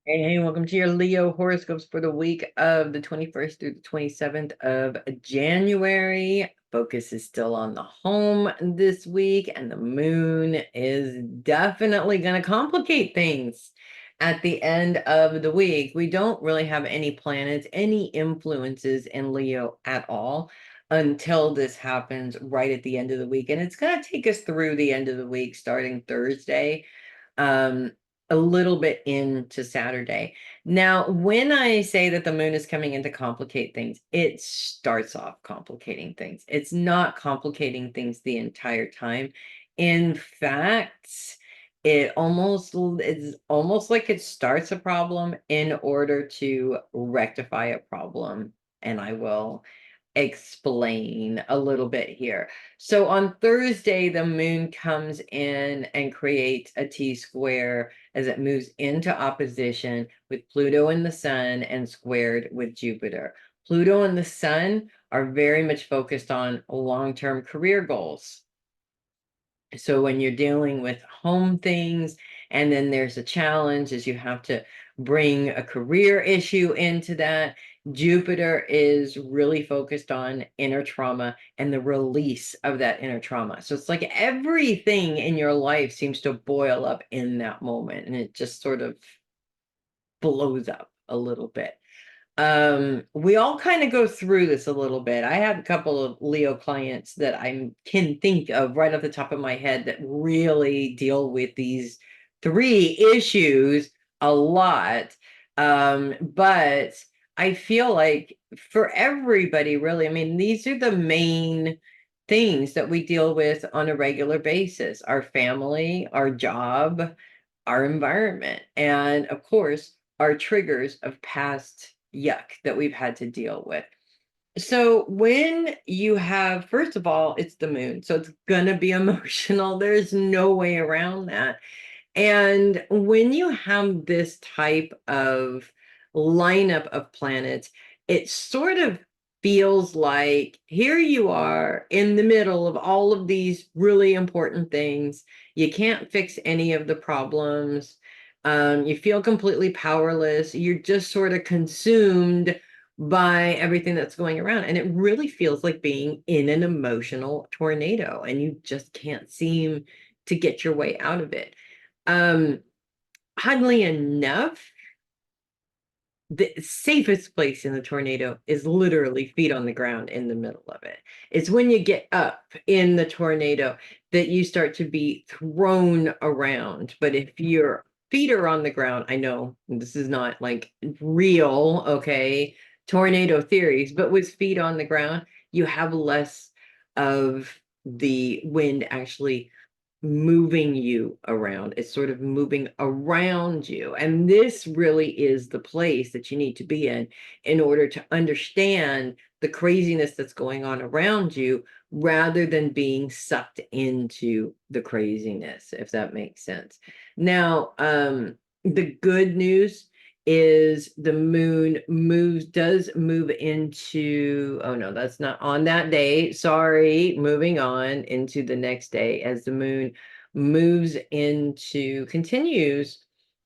Hey, welcome to your Leo horoscopes for the week of the 21st through the 27th of January. Focus is still on the home this week, and the moon is definitely going to complicate things at the end of the week. We don't really have any planets, any influences in Leo at all until this happens right at the end of the week. And it's going to take us through the end of the week, starting Thursday. Um, a little bit into Saturday. Now, when I say that the moon is coming in to complicate things, it starts off complicating things. It's not complicating things the entire time. In fact, it's almost like it starts a problem in order to rectify a problem. And I will explain a little bit here. So on Thursday, the moon comes in and creates a T square as it moves into opposition with Pluto and the Sun and squared with Jupiter. Pluto and the Sun are very much focused on long-term career goals. So when you're dealing with home things, and then there's a challenge is you have to bring a career issue into that. Jupiter is really focused on inner trauma and the release of that inner trauma. So it's like everything in your life seems to boil up in that moment, and it just sort of blows up a little bit. We all kind of go through this a little bit. I have a couple of Leo clients that I can think of right off the top of my head that really deal with these three issues a lot. But I feel like for everybody, really, I mean, these are the main things that we deal with on a regular basis: our family, our job, our environment, and of course, our triggers of past yuck that we've had to deal with. So when you have, first of all, it's the moon, so it's gonna be emotional. There's no way around that. And when you have this type of lineup of planets, it sort of feels like here you are in the middle of all of these really important things. You can't fix any of the problems. You feel completely powerless. You're just sort of consumed by everything that's going around. And it really feels like being in an emotional tornado, and you just can't seem to get your way out of it. Um, Oddly enough, the safest place in the tornado is literally feet on the ground in the middle of it. It's when you get up in the tornado that you start to be thrown around. But if your feet are on the ground, I know this is not like real, okay, tornado theories, but with feet on the ground, you have less of the wind actually moving you around. It's sort of moving around you. And this really is the place that you need to be in order to understand the craziness that's going on around you rather than being sucked into the craziness, if that makes sense. Now, the good news is the moon does move into, oh no, that's not on that day, sorry, moving on into the next day as the moon continues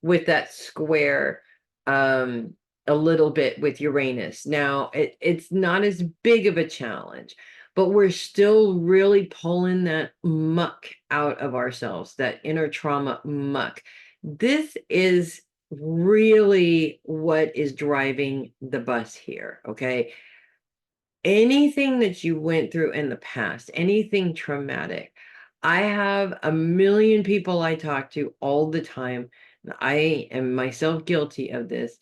with that square, um a little bit with Uranus. Now it's not as big of a challenge, but we're still really pulling that muck out of ourselves, that inner trauma muck. This is really what is driving the bus here, okay? Anything that you went through in the past, anything traumatic. I have a million people I talk to all the time, and I am myself guilty of this,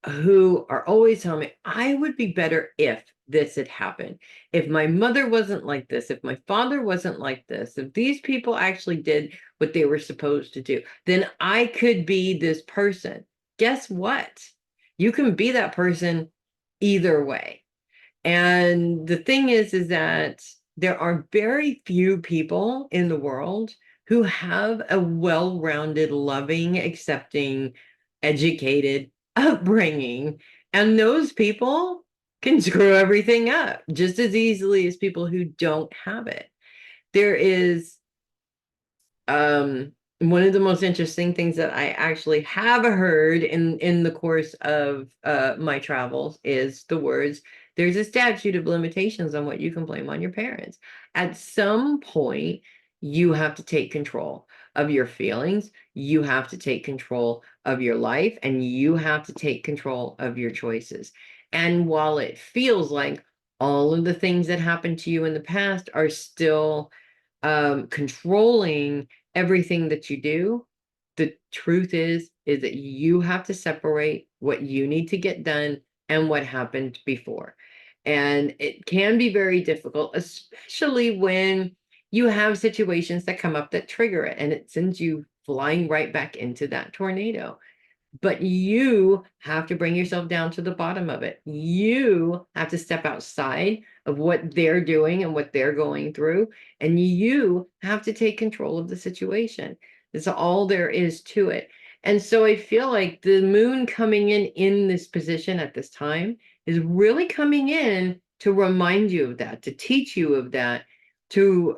who are always telling me, I would be better if this had happened. If my mother wasn't like this, if my father wasn't like this, if these people actually did what they were supposed to do, then I could be this person. Guess what? You can be that person either way. And the thing is that there are very few people in the world who have a well-rounded, loving, accepting, educated upbringing. And those people can screw everything up just as easily as people who don't have it. There is one of the most interesting things that I actually have heard in the course of my travels is the words, there's a statute of limitations on what you can blame on your parents. At some point, you have to take control of your feelings, you have to take control of your life, and you have to take control of your choices. And while it feels like all of the things that happened to you in the past are still controlling everything that you do, the truth is that you have to separate what you need to get done and what happened before. And it can be very difficult, especially when you have situations that come up that trigger it and it sends you flying right back into that tornado. But you have to bring yourself down to the bottom of it. You have to step outside of what they're doing and what they're going through, and you have to take control of the situation. That's all there is to it. And so I feel like the moon coming in this position at this time is really coming in to remind you of that, to teach you of that, to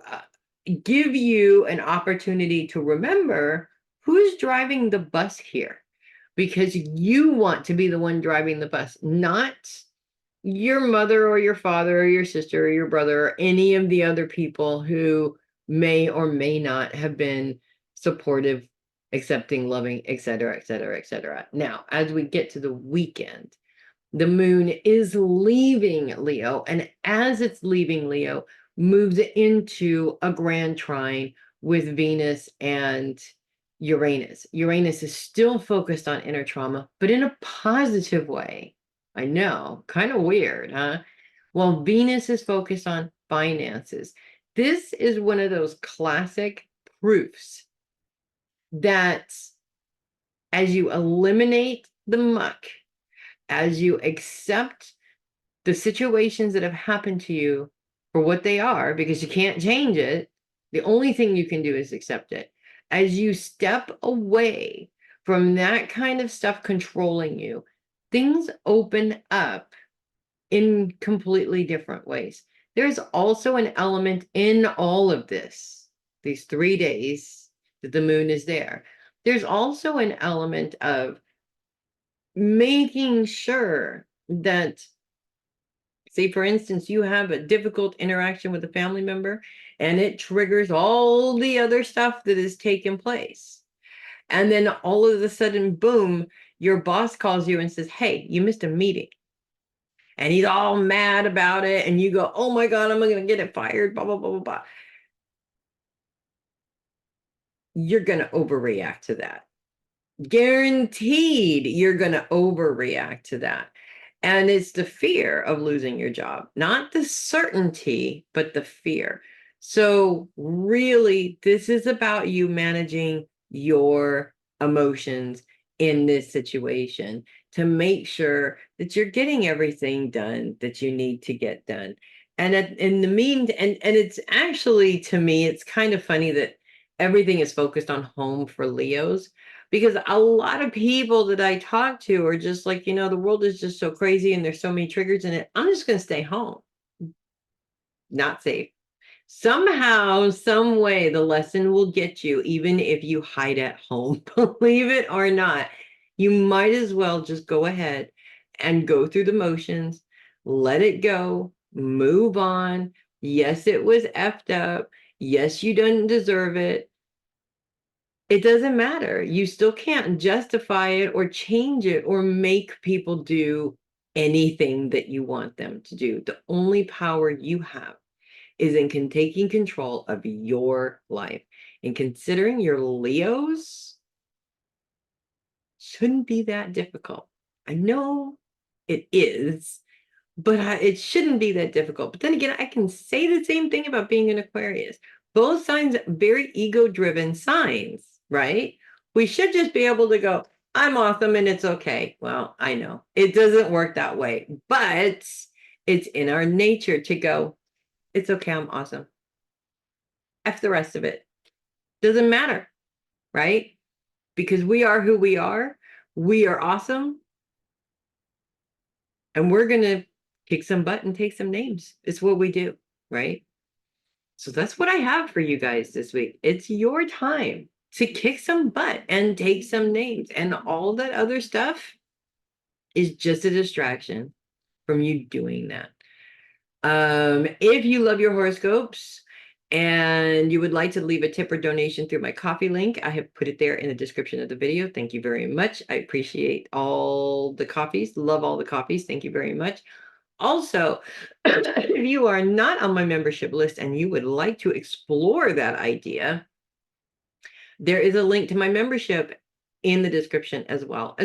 give you an opportunity to remember who's driving the bus here, because you want to be the one driving the bus, not your mother or your father or your sister or your brother or any of the other people who may or may not have been supportive, accepting, loving, et cetera, et cetera, et cetera. Now, as we get to the weekend, the moon is leaving Leo, and as it's leaving Leo, moves into a grand trine with Venus and Uranus. Uranus is still focused on inner trauma, but in a positive way. I know, kind of weird, huh? While Venus is focused on finances. This is one of those classic proofs that as you eliminate the muck, as you accept the situations that have happened to you for what they are, because you can't change it, the only thing you can do is accept it. As you step away from that kind of stuff controlling you, things open up in completely different ways. There's also an element in all of this, these 3 days that the moon is there. There's also an element of making sure that, say, for instance, you have a difficult interaction with a family member and it triggers all the other stuff that has taken place. And then all of a sudden, boom, your boss calls you and says, hey, you missed a meeting. And he's all mad about it. And you go, oh my God, I'm going to get it fired, blah, blah, blah, blah, blah. You're going to overreact to that. Guaranteed, you're going to overreact to that. And it's the fear of losing your job, not the certainty, but the fear. So, really, this is about you managing your emotions in this situation to make sure that you're getting everything done that you need to get done. And in the and it's actually, to me, it's kind of funny that everything is focused on home for Leos, because a lot of people that I talk to are just like, the world is just so crazy and there's so many triggers in it. I'm just going to stay home. Not safe. Somehow, some way, the lesson will get you, even if you hide at home. Believe it or not, you might as well just go ahead and go through the motions, let it go, move on. Yes, it was effed up. Yes, you didn't deserve it. It doesn't matter. You still can't justify it or change it or make people do anything that you want them to do. The only power you have is in taking control of your life. And considering your Leos, shouldn't be that difficult. I know it is, but it shouldn't be that difficult. But then again, I can say the same thing about being an Aquarius. Both signs, very ego-driven signs, right? We should just be able to go, I'm awesome and it's okay. Well, I know it doesn't work that way, but it's in our nature to go, it's okay, I'm awesome. F the rest of it. Doesn't matter, right? Because we are who we are. We are awesome. And we're going to kick some butt and take some names. It's what we do, right? So that's what I have for you guys this week. It's your time to kick some butt and take some names. And all that other stuff is just a distraction from you doing that. If you love your horoscopes and you would like to leave a tip or donation through my coffee link, I have put it there in the description of the video. Thank you very much. I appreciate all the coffees. Love all the coffees. Thank you very much. Also, if you are not on my membership list and you would like to explore that idea, there is a link to my membership in the description as well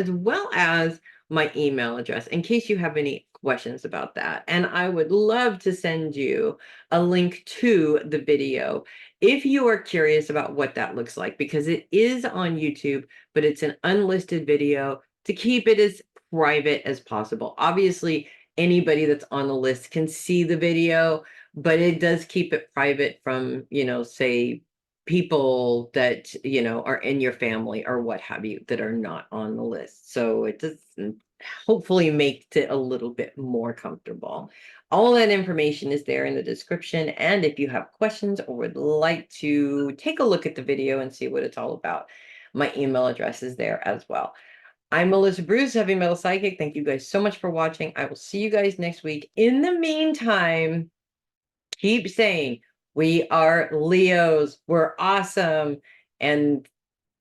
as my email address in case you have any questions about that. And I would love to send you a link to the video if you are curious about what that looks like, because it is on YouTube, but it's an unlisted video to keep it as private as possible. Obviously, anybody that's on the list can see the video, but it does keep it private from, say, people that are in your family or what have you that are not on the list, so it does hopefully make it a little bit more comfortable. All that information is there in the description, and if you have questions or would like to take a look at the video and see what it's all about, my email address is there as well. I'm Melissa Bruce, Heavy Metal Psychic. Thank you guys so much for watching. I will see you guys next week. In the meantime, keep saying, we are Leos, we're awesome, and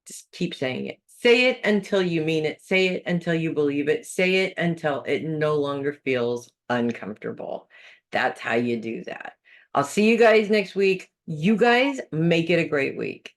just keep saying it. Say it until you mean it. Say it until you believe it. Say it until it no longer feels uncomfortable. That's how you do that. I'll see you guys next week. You guys make it a great week.